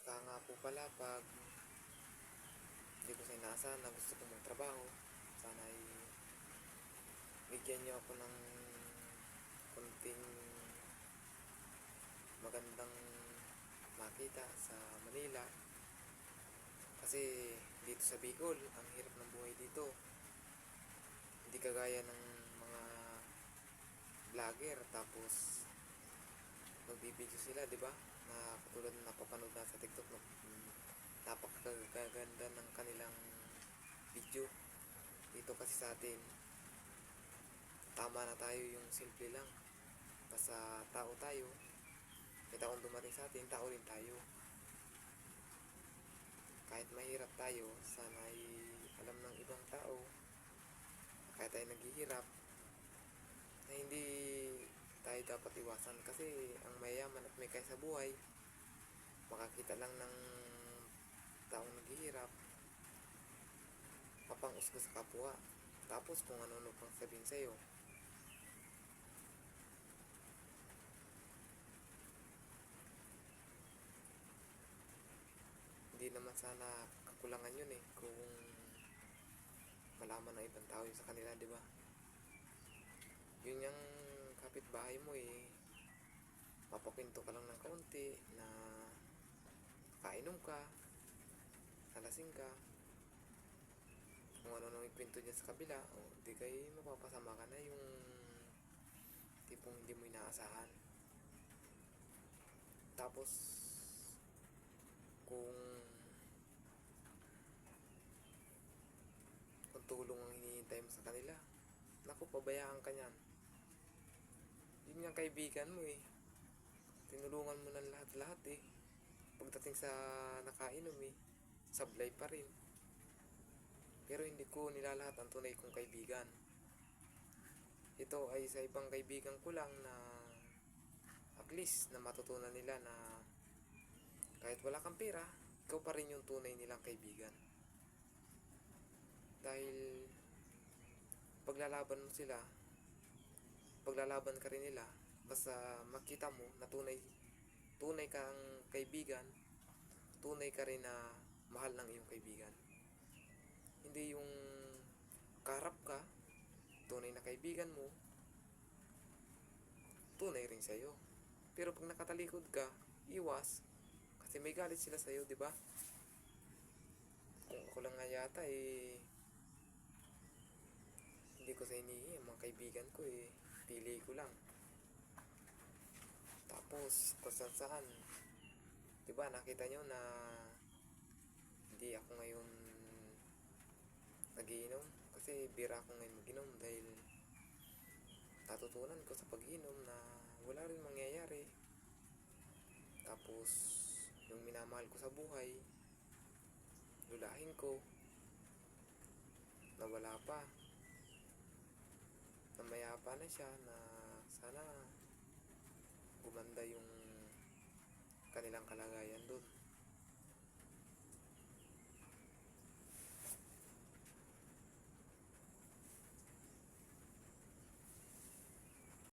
Tsaka nga po pala, pag hindi ko sa inaasahan na gusto kong magtrabaho, sana ay bigyan niyo ako ng konting magandang makita sa Manila. Kasi dito sa Bicol, ang hirap ng buhay dito. Hindi kagaya ng mga vlogger, tapos magbibideo sila, di ba? Na katulad na napapanood na sa TikTok, napakaganda ng kanilang video. Dito kasi sa atin, tama na tayo yung simple lang. Basta tao tayo, may taong dumating sa atin, tao rin tayo. Kahit mahirap tayo, sana ay alam ng ibang tao, kahit tayo naghihirap, na hindi tayo dapat iwasan. Kasi ang mayaman at may kaya sa buhay, makakita lang ng taong naghihirap, mapang-usga sa kapwa, tapos kung ano-ano pang sabihin sa'yo. Hindi naman sana kakulangan yun kung malaman ng ibang tao yun sa kanila, di ba? Yun yung kapitbahay mo mapakwento ka lang ng kaunti na kainom ka, nalasing ka, kung ano nang ikwento niya sa kabila, di kayo mapapasama ka na, yung tipong hindi mo inaasahan. Tapos kung tulong ang hinihintay mo sa kanila, naku, pabayaan ka niyan. Yun yung kaibigan mo tinulungan mo ng lahat-lahat pagdating sa nakainom sablay pa rin. Pero hindi ko nilalahat ang tunay kong kaibigan. Ito ay sa ibang kaibigan ko lang na at least na matutunan nila na kahit wala kang pera, ikaw pa rin yung tunay nilang kaibigan. Dahil paglalaban mo sila, paglalaban ka rin nila, basta makita mo na tunay kang kaibigan, tunay ka rin na mahal ng iyong kaibigan. Hindi yung karap ka, tunay na kaibigan mo, tunay rin sa'yo. Pero pag nakatalikod ka, iwas, kasi may galit sila sa'yo, di ba? Kung ako lang nga yata hindi ko sa inihi, mga kaibigan ko pili ko lang. Tapos kung saan, di ba, nakita nyo na hindi ako ngayon nagiinom, kasi bira ako ngayon mag-inom dahil natutunan ko sa pag-inom na wala rin mangyayari. Tapos yung minamahal ko sa buhay, lulahin ko, nawala pa, namaya pa na siya, na sana gumanda yung kanilang kalagayan doon.